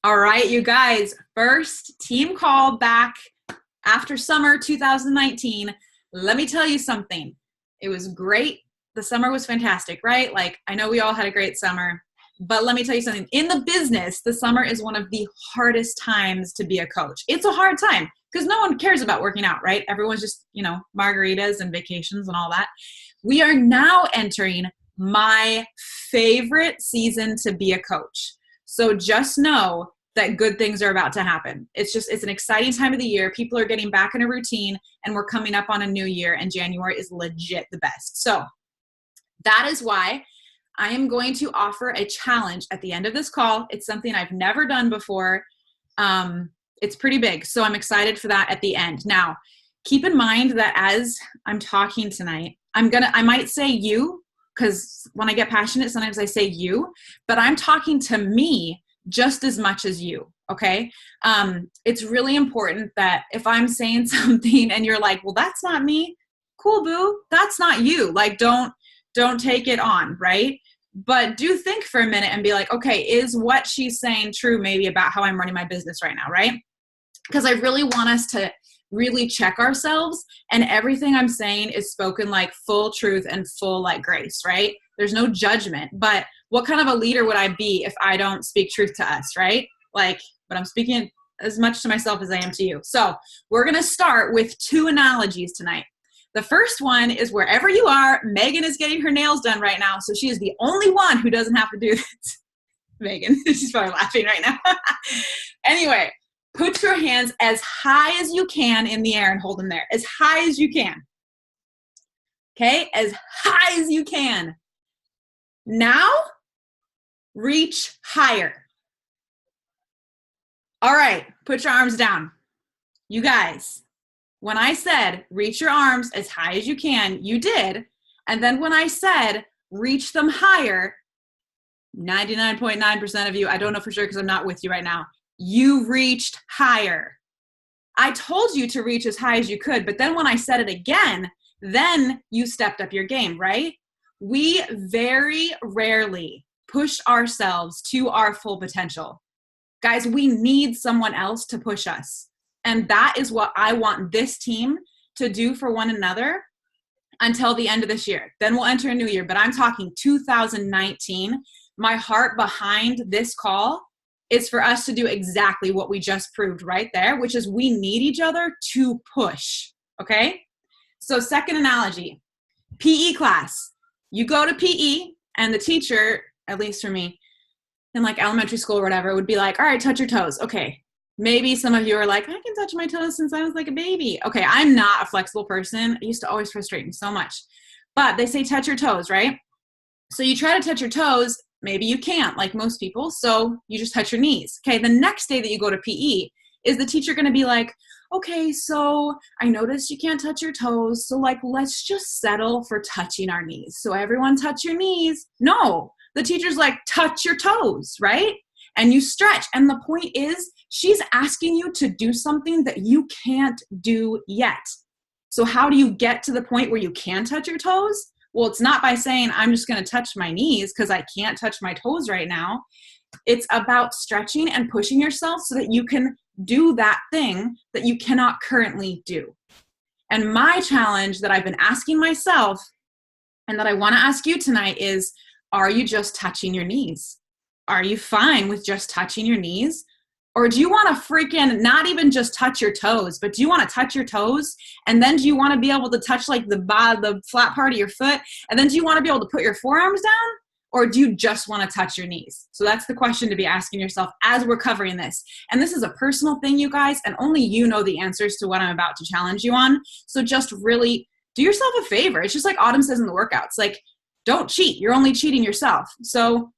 All right, you guys, first team call back after summer 2019. Let me tell you something. It was great. The summer was fantastic, right? Like, I know we all had a great summer, but let me tell you something. In the business, the summer is one of the hardest times to be a coach. It's a hard time because no one cares about working out, right? Everyone's just, margaritas and vacations and all that. We are now entering my favorite season to be a coach. So just know that good things are about to happen. It's an exciting time of the year. People are getting back in a routine and we're coming up on a new year, and January is legit the best. So that is why I am going to offer a challenge at the end of this call. It's something I've never done before. It's pretty big. So I'm excited for that at the end. Now, keep in mind that as I'm talking tonight, I might say you, because when I get passionate, sometimes I say you, but I'm talking to me just as much as you, okay? It's really important that if I'm saying something and you're like, well, that's not me, cool, boo, that's not you. Like, don't take it on, right? But do think for a minute and be like, okay, is what she's saying true maybe about how I'm running my business right now, right? Because I really want us to really check ourselves, and everything I'm saying is spoken like full truth and full like grace, right? There's no judgment, but what kind of a leader would I be if I don't speak truth to us, right? But I'm speaking as much to myself as I am to you. So we're going to start with two analogies tonight. The first one is wherever you are, Megan is getting her nails done right now. So she is the only one who doesn't have to do this. Megan, she's probably laughing right now. Anyway, put your hands as high as you can in the air and hold them there. As high as you can. Okay? As high as you can. Now, reach higher. All right, put your arms down. You guys, when I said reach your arms as high as you can, you did. And then when I said reach them higher, 99.9% of you, I don't know for sure because I'm not with you right now, you reached higher. I told you to reach as high as you could, but then when I said it again, then you stepped up your game, right? We very rarely push ourselves to our full potential. Guys, we need someone else to push us. And that is what I want this team to do for one another until the end of this year. Then we'll enter a new year, but I'm talking 2019. My heart behind this call is for us to do exactly what we just proved right there, which is we need each other to push, okay? So second analogy, PE class. You go to PE and the teacher, at least for me, in like elementary school or whatever, would be like, all right, touch your toes. Okay. Maybe some of you are like, I can touch my toes since I was like a baby. Okay, I'm not a flexible person. It used to always frustrate me so much. But they say touch your toes, right? So you try to touch your toes. Maybe you can't, like most people, so you just touch your knees. Okay, the next day that you go to PE, is the teacher going to be like, okay, so I noticed you can't touch your toes, so let's just settle for touching our knees. So everyone touch your knees. No, the teacher's like, touch your toes, right? And you stretch. And the point is, she's asking you to do something that you can't do yet. So how do you get to the point where you can touch your toes? Well, it's not by saying, I'm just going to touch my knees because I can't touch my toes right now. It's about stretching and pushing yourself so that you can do that thing that you cannot currently do. And my challenge that I've been asking myself and that I want to ask you tonight is, are you just touching your knees? Are you fine with just touching your knees? Or do you want to freaking not even just touch your toes, but do you want to touch your toes? And then do you want to be able to touch like the flat part of your foot? And then do you want to be able to put your forearms down? Or do you just want to touch your knees? So that's the question to be asking yourself as we're covering this. And this is a personal thing, you guys, and only you know the answers to what I'm about to challenge you on. So just really do yourself a favor. It's just like Autumn says in the workouts, like, don't cheat. You're only cheating yourself. So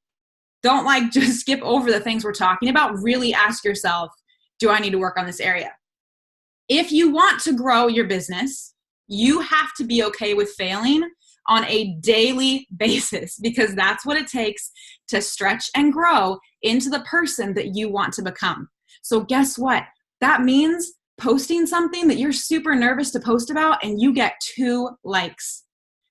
don't just skip over the things we're talking about. Really ask yourself, do I need to work on this area? If you want to grow your business, you have to be okay with failing on a daily basis because that's what it takes to stretch and grow into the person that you want to become. So guess what? That means posting something that you're super nervous to post about and you get 2 likes.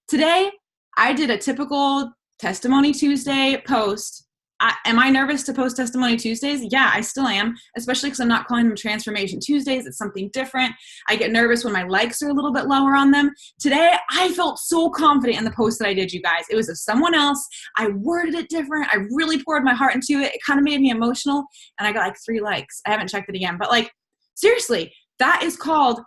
Today, I did a typical Testimony Tuesday post Am I nervous to post Testimony Tuesdays? Yeah, I still am, especially because I'm not calling them Transformation Tuesdays. It's something different. I get nervous when my likes are a little bit lower on them. Today, I felt so confident in the post that I did, you guys. It was of someone else. I worded it different. I really poured my heart into it. It kind of made me emotional, and I got like 3 likes. I haven't checked it again, but like, seriously, that is called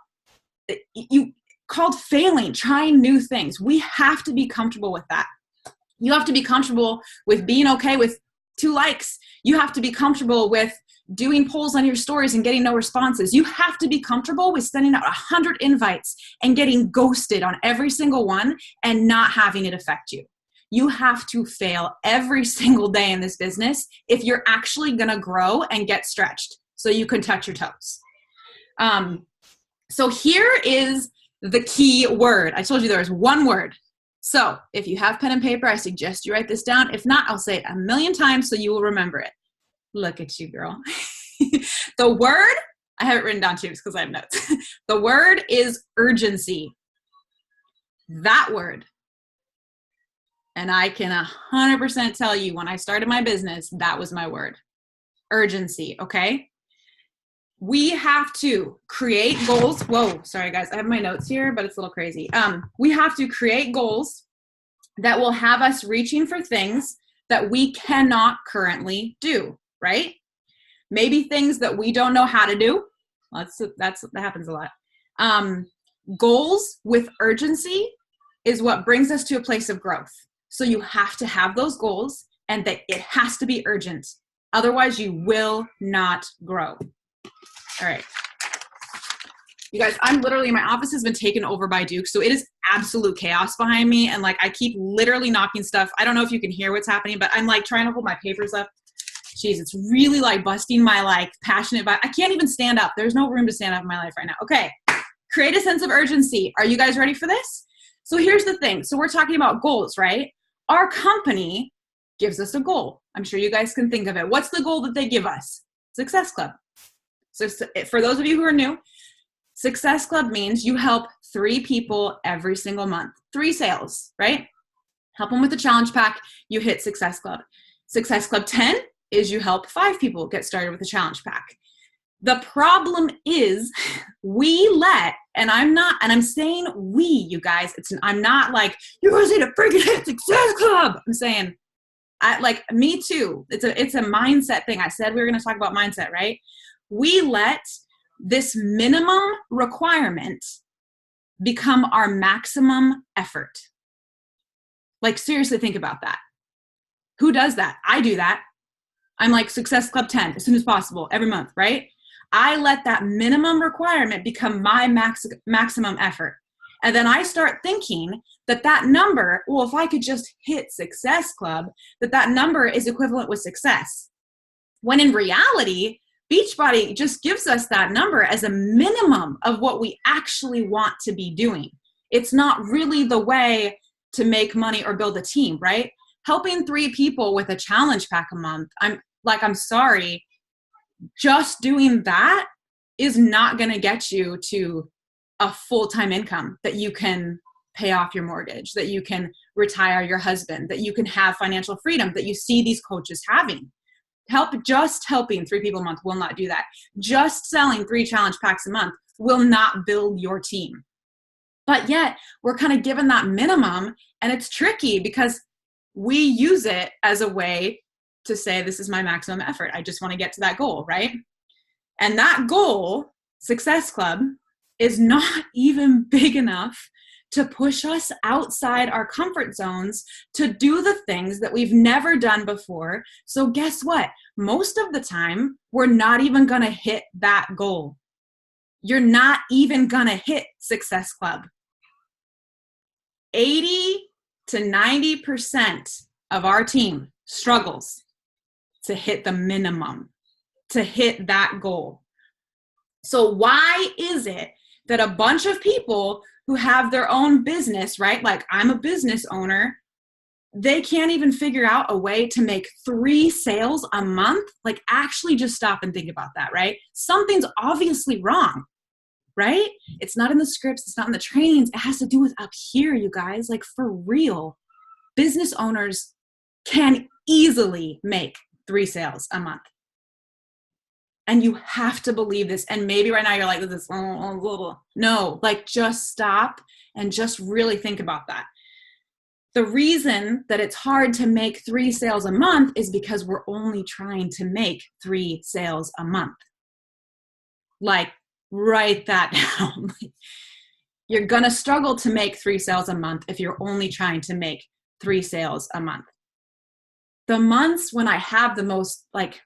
failing, trying new things. We have to be comfortable with that. You have to be comfortable with being okay with 2 likes. You have to be comfortable with doing polls on your stories and getting no responses. You have to be comfortable with sending out 100 invites and getting ghosted on every single one and not having it affect you. You have to fail every single day in this business if you're actually going to grow and get stretched so you can touch your toes. So here is the key word. I told you there was one word. So if you have pen and paper, I suggest you write this down. If not, I'll say it a million times so you will remember it. Look at you, girl. The word, I have it written down too because I have notes. The word is urgency. That word. And I can 100% tell you when I started my business, that was my word. Urgency, okay? We have to create goals. Whoa, sorry guys, I have my notes here, but it's a little crazy. We have to create goals that will have us reaching for things that we cannot currently do, right? Maybe things that we don't know how to do. That happens a lot. Goals with urgency is what brings us to a place of growth. So you have to have those goals and that it has to be urgent. Otherwise, you will not grow. All right. You guys, my office has been taken over by Duke, so it is absolute chaos behind me, and like I keep literally knocking stuff. I don't know if you can hear what's happening, but I'm like trying to hold my papers up. Jeez, it's really like busting my like passionate vibe. I can't even stand up. There's no room to stand up in my life right now. Okay, create a sense of urgency. Are you guys ready for this? So here's the thing. So we're talking about goals, right? Our company gives us a goal. I'm sure you guys can think of it. What's the goal that they give us? Success Club. So for those of you who are new, Success Club means you help 3 people every single month. 3 sales, right? Help them with the challenge pack, you hit Success Club. Success Club 10 is you help 5 people get started with the challenge pack. The problem is and I'm saying we, you guys, I'm not like, you guys need to freaking hit Success Club. I'm saying, me too. It's a mindset thing. I said we were going to talk about mindset, right? We let this minimum requirement become our maximum effort. Like, seriously, think about that. Who does that? I do that. I'm like, Success Club 10 as soon as possible, every month, right? I let that minimum requirement become my maximum effort. And then I start thinking that number, well, if I could just hit Success Club, that number is equivalent with success. When in reality, Beachbody just gives us that number as a minimum of what we actually want to be doing. It's not really the way to make money or build a team, right? Helping 3 people with a challenge pack a month, I'm sorry, just doing that is not going to get you to a full-time income that you can pay off your mortgage, that you can retire your husband, that you can have financial freedom that you see these coaches having. Just helping 3 people a month will not do that. Just selling 3 challenge packs a month will not build your team. But yet we're kind of given that minimum, and it's tricky because we use it as a way to say, this is my maximum effort. I just want to get to that goal, right? And that goal, Success Club, is not even big enough to push us outside our comfort zones to do the things that we've never done before. So guess what? Most of the time, we're not even going to hit that goal. You're not even going to hit Success Club. 80 to 90% of our team struggles to hit the minimum, to hit that goal. So why is it that a bunch of people who have their own business, right? Like, I'm a business owner, they can't even figure out a way to make 3 sales a month? Like, actually just stop and think about that, right? Something's obviously wrong, right? It's not in the scripts. It's not in the trainings. It has to do with up here, you guys. Like, for real, business owners can easily make 3 sales a month. And you have to believe this. And maybe right now you're like, this, no, like just stop and just really think about that. The reason that it's hard to make 3 sales a month is because we're only trying to make 3 sales a month. Like, write that down. You're going to struggle to make 3 sales a month if you're only trying to make 3 sales a month. The months when I have the most, like,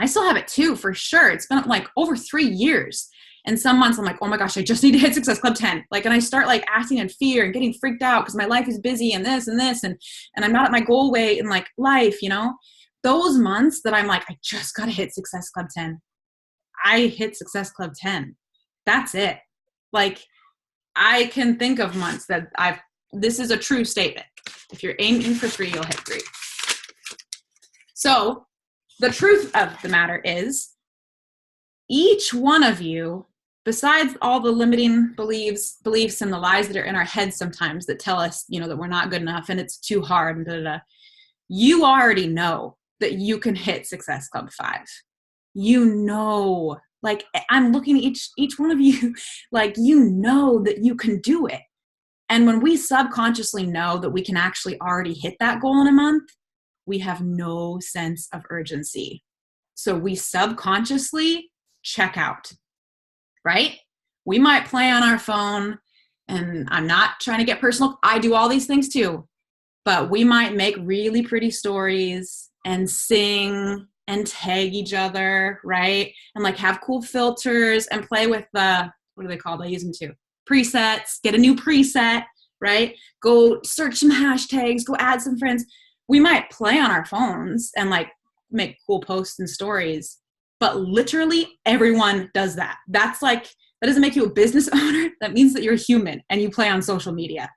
I still have it too, for sure. It's been like over 3 years. And some months I'm like, oh my gosh, I just need to hit Success Club 10. Like, and I start like acting in fear and getting freaked out because my life is busy and this and this, and I'm not at my goal weight in like life, you know? Those months that I'm like, I just got to hit Success Club 10. I hit Success Club 10. That's it. Like, I can think of months that this is a true statement. If you're aiming for 3, you'll hit 3. So the truth of the matter is, each one of you, besides all the limiting beliefs and the lies that are in our heads sometimes that tell us, you know, that we're not good enough and it's too hard and you already know that you can hit Success Club 5. You know, like, I'm looking at each one of you, like, you know that you can do it. And when we subconsciously know that we can actually already hit that goal in a month, we have no sense of urgency. So we subconsciously check out, right? We might play on our phone, and I'm not trying to get personal. I do all these things too, but we might make really pretty stories and sing and tag each other, right? And like have cool filters and play with the, what do they call? I use them too. Presets, get a new preset, right? Go search some hashtags, go add some friends. We might play on our phones and like make cool posts and stories, but literally everyone does that. That's like, that doesn't make you a business owner. That means that you're human and you play on social media.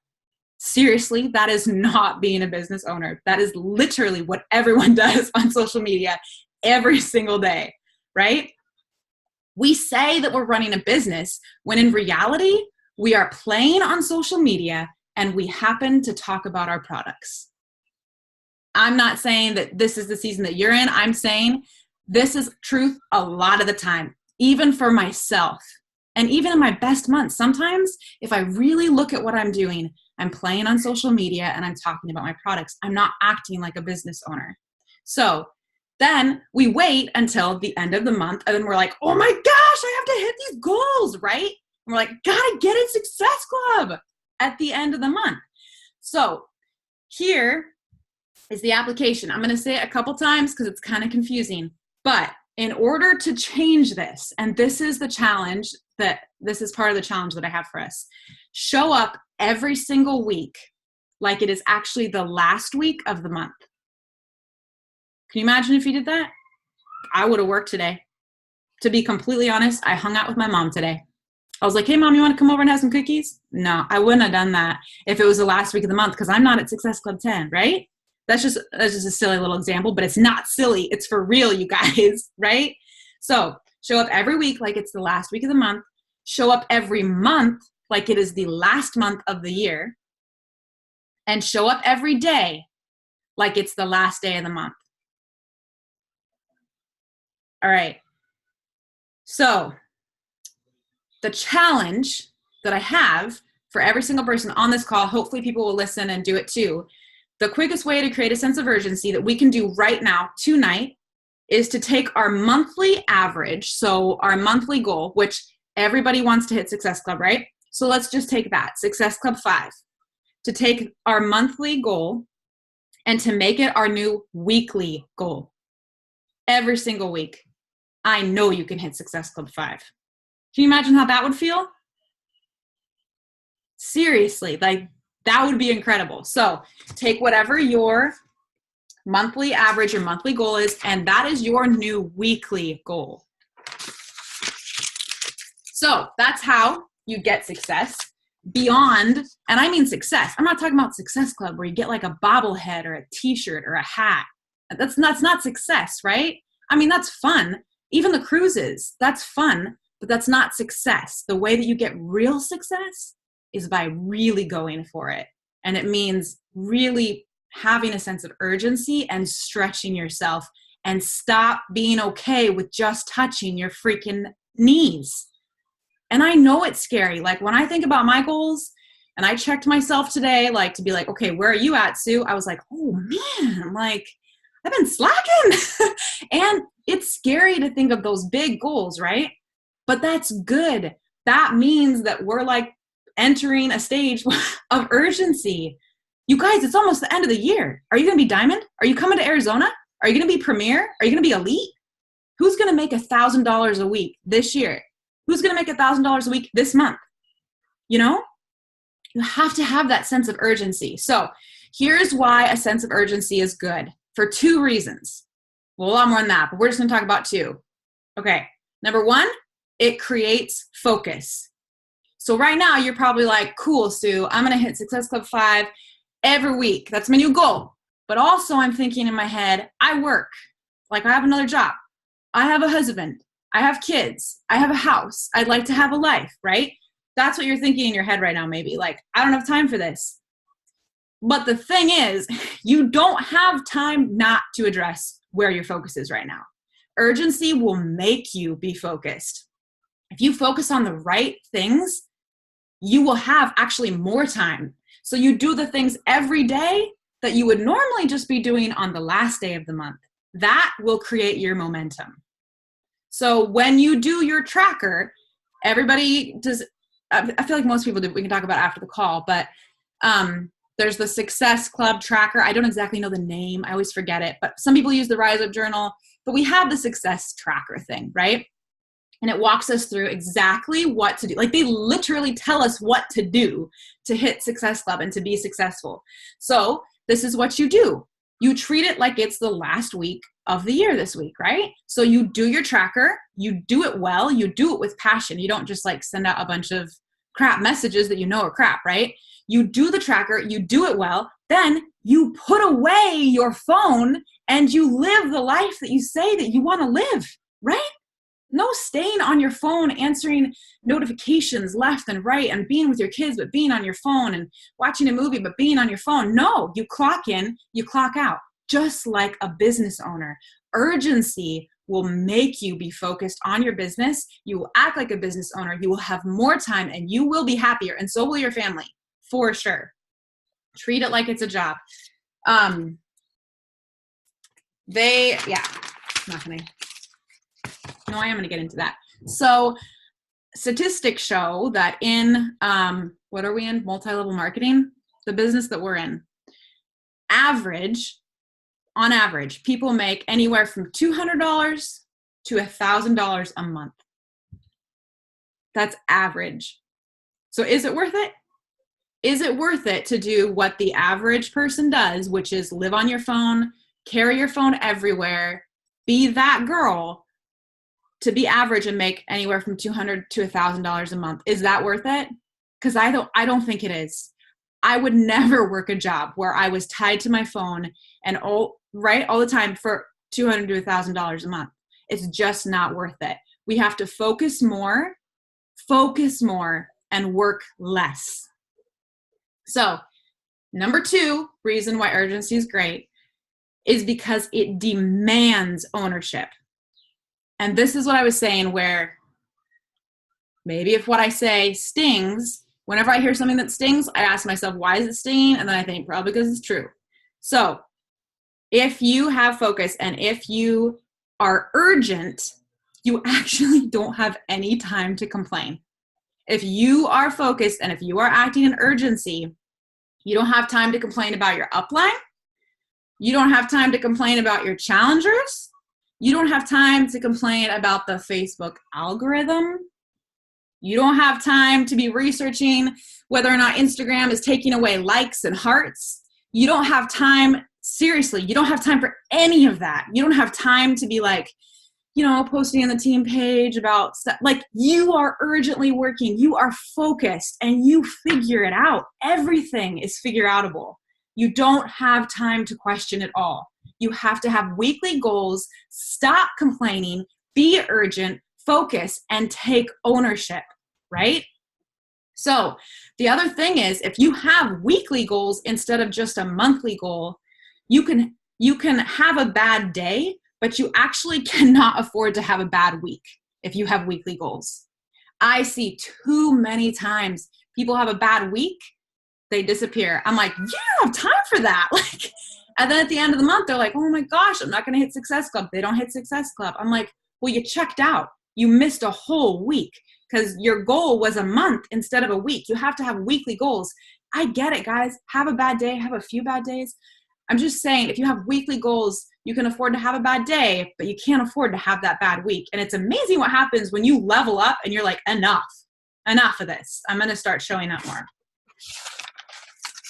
Seriously, that is not being a business owner. That is literally what everyone does on social media every single day, right? We say that we're running a business when in reality, we are playing on social media and we happen to talk about our products. I'm not saying that this is the season that you're in. I'm saying this is truth a lot of the time, even for myself. And even in my best months, sometimes if I really look at what I'm doing, I'm playing on social media and I'm talking about my products. I'm not acting like a business owner. So then we wait until the end of the month and then we're like, oh my gosh, I have to hit these goals, right? And we're like, gotta get in Success Club at the end of the month. So here is the application. I'm going to say it a couple times because it's kind of confusing, but in order to change this, and this is the challenge this is part of the challenge that I have for us, show up every single week like it is actually the last week of the month. Can you imagine if you did that? I would have worked today. To be completely honest, I hung out with my mom today. I was like, hey mom, you want to come over and have some cookies? No, I wouldn't have done that if it was the last week of the month because I'm not at Success Club 10, right? That's just a silly little example, but it's not silly. It's for real, you guys, right? So show up every week like it's the last week of the month. Show up every month like it is the last month of the year. And show up every day like it's the last day of the month. All right. So the challenge that I have for every single person on this call, hopefully people will listen and do it too. The quickest way to create a sense of urgency that we can do right now, tonight, is to take our monthly average, so our monthly goal, which everybody wants to hit Success Club, right? So let's just take that, Success Club 5, to take our monthly goal and to make it our new weekly goal. Every single week, I know you can hit Success Club 5. Can you imagine how that would feel? Seriously, like that would be incredible. So take whatever your monthly average or monthly goal is, and that is your new weekly goal. So that's how you get success beyond, and I mean success. I'm not talking about Success Club where you get like a bobblehead or a t-shirt or a hat. That's not success, right? I mean, that's fun. Even the cruises, that's fun, but that's not success. The way that you get real success is by really going for it. And it means really having a sense of urgency and stretching yourself, and stop being okay with just touching your freaking knees. And I know it's scary. Like when I think about my goals, and I checked myself today, like to be like, okay, where are you at, Sue? I was like, oh man, I'm like, I've been slacking. And it's scary to think of those big goals, right? But that's good. That means that we're like entering a stage of urgency. You guys, it's almost the end of the year. Are you going to be Diamond? Are you coming to Arizona? Are you going to be Premier? Are you going to be Elite? Who's going to make $1,000 a week this year? Who's going to make $1,000 a week this month? You know, you have to have that sense of urgency. So here's why a sense of urgency is good, for 2 reasons. Well, a lot more than that, but we're just going to talk about 2. Okay. Number 1, it creates focus. So right now you're probably like, cool, Sue, I'm going to hit Success Club 5 every week. That's my new goal. But also I'm thinking in my head, I work. Like I have another job. I have a husband. I have kids. I have a house. I'd like to have a life, right? That's what you're thinking in your head right now, maybe. Like, I don't have time for this. But the thing is, you don't have time not to address where your focus is right now. Urgency will make you be focused. If you focus on the right things, you will have actually more time. So you do the things every day that you would normally just be doing on the last day of the month. That will create your momentum. So when you do your tracker, everybody does, I feel like most people do, we can talk about it after the call, but there's the Success Club tracker. I don't exactly know the name. I always forget it, but some people use the Rise Up Journal, but we have the Success Tracker thing, right? And it walks us through exactly what to do. Like they literally tell us what to do to hit Success Club and to be successful. So this is what you do. You treat it like it's the last week of the year this week, right? So you do your tracker, you do it well, you do it with passion. You don't just like send out a bunch of crap messages that you know are crap, right? You do the tracker, you do it well, then you put away your phone and you live the life that you say that you want to live, right? No staying on your phone, answering notifications left and right and being with your kids, but being on your phone and watching a movie, but being on your phone. No, you clock in, you clock out, just like a business owner. Urgency will make you be focused on your business. You will act like a business owner. You will have more time and you will be happier. And so will your family, for sure. Treat it like it's a job. No, I am going to get into that. So statistics show that in, what are we in? Multi-level marketing, the business that we're in, on average, people make anywhere from $200 to $1,000 a month. That's average. So is it worth it? Is it worth it to do what the average person does, which is live on your phone, carry your phone everywhere, be that girl, to be average and make anywhere from $200 to $1,000 a month? Is that worth it? Because I don't think it is. I would never work a job where I was tied to my phone and all the time for $200 to $1,000 a month. It's just not worth it. We have to focus more, and work less. So, number 2 reason why urgency is great is because it demands ownership. And this is what I was saying, where maybe if what I say stings, whenever I hear something that stings, I ask myself, why is it stinging? And then I think, probably because it's true. So if you have focus and if you are urgent, you actually don't have any time to complain. If you are focused and if you are acting in urgency, you don't have time to complain about your upline. You don't have time to complain about your challengers. You don't have time to complain about the Facebook algorithm. You don't have time to be researching whether or not Instagram is taking away likes and hearts. You don't have time, seriously, you don't have time for any of that. You don't have time to be like, posting on the team page about stuff. Like, you are urgently working, you are focused, and you figure it out. Everything is figure outable. You don't have time to question it all. You have to have weekly goals, stop complaining, be urgent, focus, and take ownership, right? So the other thing is, if you have weekly goals instead of just a monthly goal, you can have a bad day, but you actually cannot afford to have a bad week if you have weekly goals. I see too many times people have a bad week, they disappear. I'm like, you don't have time for that. Like, and then at the end of the month, they're like, oh my gosh, I'm not going to hit Success Club. They don't hit Success Club. I'm like, well, you checked out. You missed a whole week because your goal was a month instead of a week. You have to have weekly goals. I get it, guys. Have a bad day, have a few bad days. I'm just saying, if you have weekly goals, you can afford to have a bad day, but you can't afford to have that bad week. And it's amazing what happens when you level up and you're like, enough of this. I'm going to start showing up more.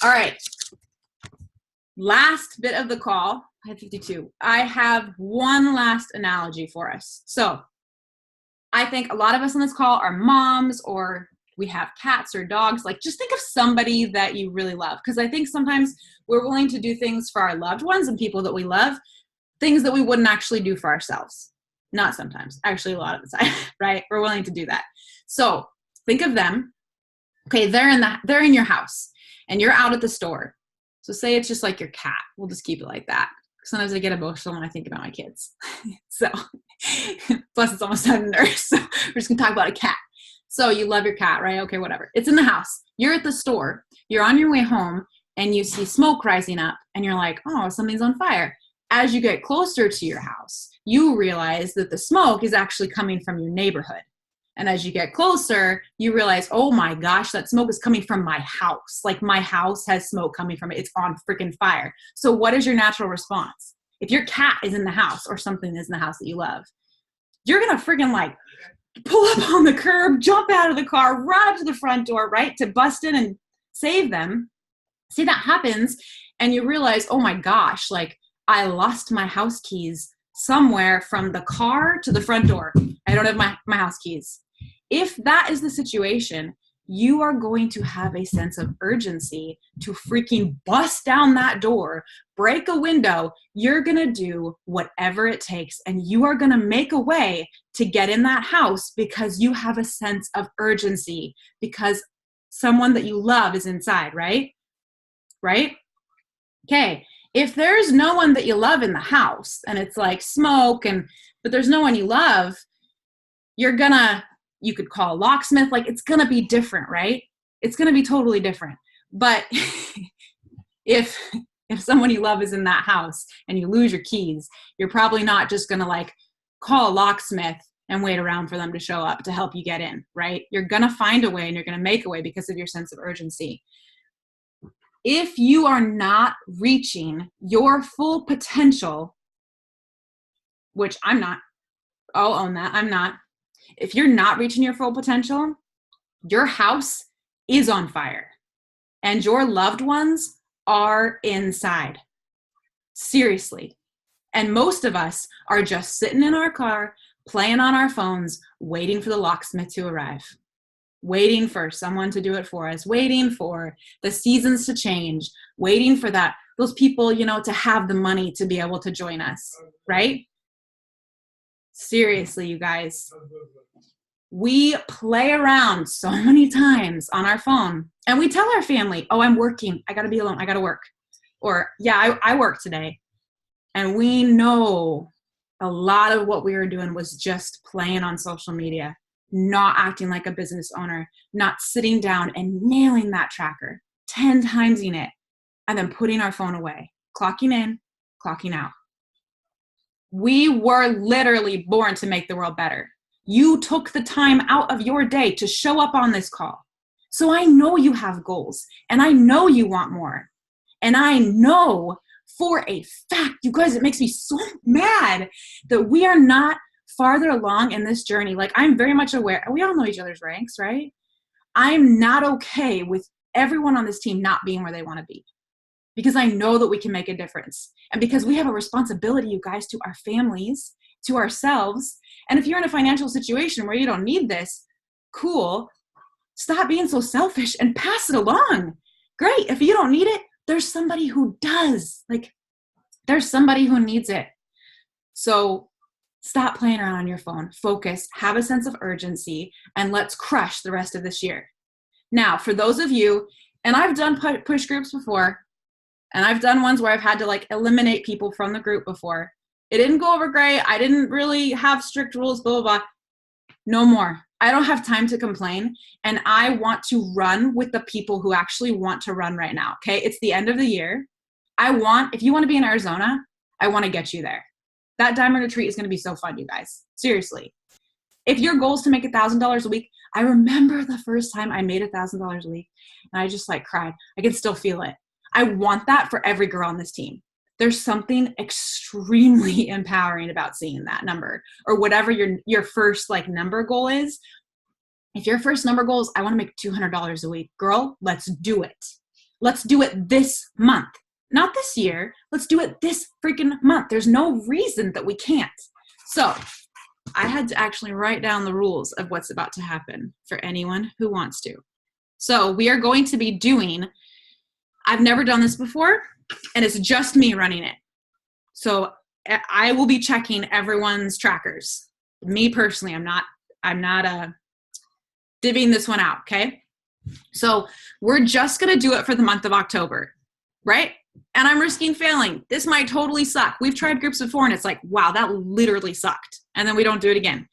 All right. Last bit of the call, I have 52. I have one last analogy for us. So I think a lot of us on this call are moms, or we have cats or dogs. Like, just think of somebody that you really love. Because I think sometimes we're willing to do things for our loved ones and people that we love, things that we wouldn't actually do for ourselves. Not sometimes, actually a lot of the time, right? We're willing to do that. So think of them. Okay, they're in your house and you're out at the store. So say it's just like your cat. We'll just keep it like that. Sometimes I get emotional when I think about my kids. So, plus it's almost time to nurse. So we're just gonna talk about a cat. So you love your cat, right? Okay, whatever. It's in the house. You're at the store. You're on your way home and you see smoke rising up and you're like, oh, something's on fire. As you get closer to your house, you realize that the smoke is actually coming from your neighborhood. And as you get closer, you realize, oh my gosh, that smoke is coming from my house. Like, my house has smoke coming from it. It's on freaking fire. So what is your natural response? If your cat is in the house or something is in the house that you love, you're going to freaking like pull up on the curb, jump out of the car, run up to the front door, right? To bust in and save them. See, that happens. And you realize, oh my gosh, like, I lost my house keys somewhere from the car to the front door. I don't have my house keys. If that is the situation, you are going to have a sense of urgency to freaking bust down that door, break a window. You're going to do whatever it takes, and you are going to make a way to get in that house because you have a sense of urgency, because someone that you love is inside, right? Right? Okay. If there's no one that you love in the house and it's like smoke but there's no one you love, you could call a locksmith. Like, it's going to be different, right? It's going to be totally different. But if someone you love is in that house and you lose your keys, you're probably not just going to like call a locksmith and wait around for them to show up to help you get in, right? You're going to find a way and you're going to make a way because of your sense of urgency. If you are not reaching your full potential, which I'm not, I'll own that, I'm not. If you're not reaching your full potential, your house is on fire and your loved ones are inside. Seriously. And most of us are just sitting in our car, playing on our phones, waiting for the locksmith to arrive, waiting for someone to do it for us, waiting for the seasons to change, waiting for those people, to have the money to be able to join us, right? Seriously, you guys, we play around so many times on our phone and we tell our family, oh, I'm working. I got to be alone. I got to work. Or, yeah, I work today. And we know a lot of what we were doing was just playing on social media, not acting like a business owner, not sitting down and nailing that tracker, 10 timesing it, and then putting our phone away, clocking in, clocking out. We were literally born to make the world better. You took the time out of your day to show up on this call. So I know you have goals, and I know you want more. And I know for a fact, you guys, it makes me so mad that we are not farther along in this journey. Like, I'm very much aware, we all know each other's ranks, right? I'm not okay with everyone on this team not being where they want to be, because I know that we can make a difference. And because we have a responsibility, you guys, to our families, to ourselves. And if you're in a financial situation where you don't need this, cool. Stop being so selfish and pass it along. Great. If you don't need it, there's somebody who does. Like, there's somebody who needs it. So stop playing around on your phone. Focus, have a sense of urgency, and let's crush the rest of this year. Now, for those of you, and I've done push groups before, and I've done ones where I've had to like eliminate people from the group before. It didn't go over great. I didn't really have strict rules, blah, blah, blah. No more. I don't have time to complain. And I want to run with the people who actually want to run right now. Okay. It's the end of the year. If you want to be in Arizona, I want to get you there. That diamond retreat is going to be so fun, you guys. Seriously. If your goal is to make $1,000 a week, I remember the first time I made $1,000 a week and I just like cried. I can still feel it. I want that for every girl on this team. There's something extremely empowering about seeing that number, or whatever your first like number goal is. If your first number goal is, I want to make $200 a week, girl, let's do it. Let's do it this month. Not this year. Let's do it this freaking month. There's no reason that we can't. So I had to actually write down the rules of what's about to happen for anyone who wants to. So we are going to be doing, I've never done this before, and it's just me running it. So I will be checking everyone's trackers. Me personally, I'm not divvying this one out, okay? So we're just going to do it for the month of October, right? And I'm risking failing. This might totally suck. We've tried groups before and it's like, wow, that literally sucked. And then we don't do it again.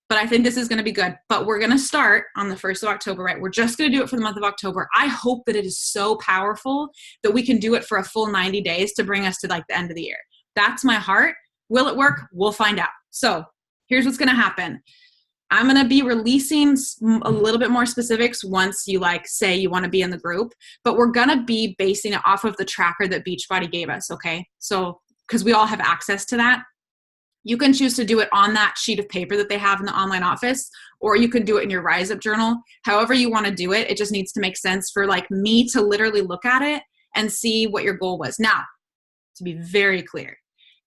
But I think this is going to be good. But we're going to start on the 1st of October, right? We're just going to do it for the month of October. I hope that it is so powerful that we can do it for a full 90 days to bring us to like the end of the year. That's my heart. Will it work? We'll find out. So here's what's going to happen. I'm going to be releasing a little bit more specifics once you like say you want to be in the group, but we're going to be basing it off of the tracker that Beachbody gave us. Okay. So, cause we all have access to that. You can choose to do it on that sheet of paper that they have in the online office, or you can do it in your Rise Up journal. However you want to do it, it just needs to make sense for like me to literally look at it and see what your goal was. Now, to be very clear,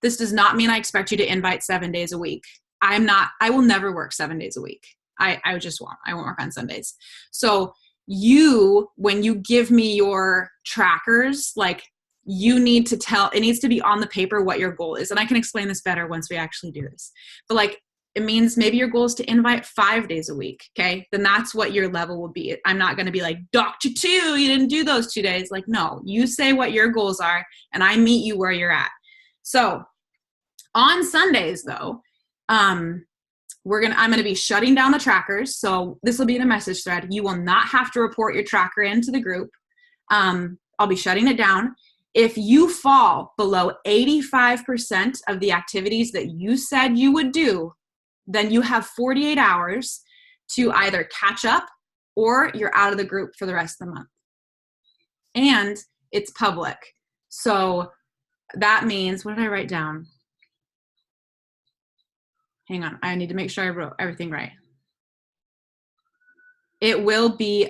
this does not mean I expect you to invite 7 days a week. I will never work 7 days a week. I just won't. I won't work on Sundays. So when you give me your trackers, like you need to it needs to be on the paper what your goal is. And I can explain this better once we actually do this. But like, it means maybe your goal is to invite 5 days a week. Okay. Then that's what your level will be. I'm not going to be like, Dr. 2, you didn't do those 2 days. Like, no, you say what your goals are and I meet you where you're at. So on Sundays though, I'm going to be shutting down the trackers. So this will be in a message thread. You will not have to report your tracker into the group. I'll be shutting it down. If you fall below 85% of the activities that you said you would do, then you have 48 hours to either catch up or you're out of the group for the rest of the month. And it's public. So that means, what did I write down? Hang on, I need to make sure I wrote everything right. It will be,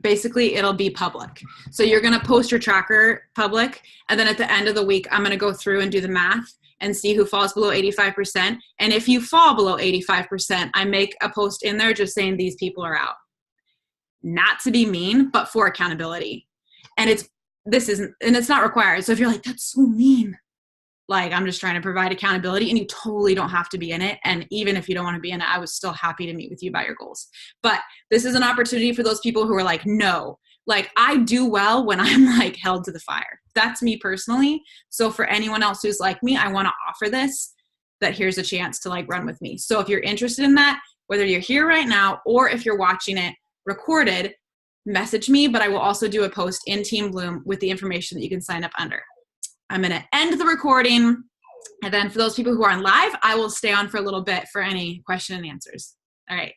basically it'll be public. So you're gonna post your tracker public, and then at the end of the week, I'm gonna go through and do the math and see who falls below 85%. And if you fall below 85%, I make a post in there just saying these people are out. Not to be mean, but for accountability. And it's not required. So if you're like, that's so mean, like, I'm just trying to provide accountability, and you totally don't have to be in it. And even if you don't want to be in it, I was still happy to meet with you about your goals. But this is an opportunity for those people who are like, no, like I do well when I'm like held to the fire. That's me personally. So for anyone else who's like me, I want to offer this, that here's a chance to like run with me. So if you're interested in that, whether you're here right now or if you're watching it recorded, message me, but I will also do a post in Team Bloom with the information that you can sign up under. I'm going to end the recording. And then for those people who are on live, I will stay on for a little bit for any question and answers. All right.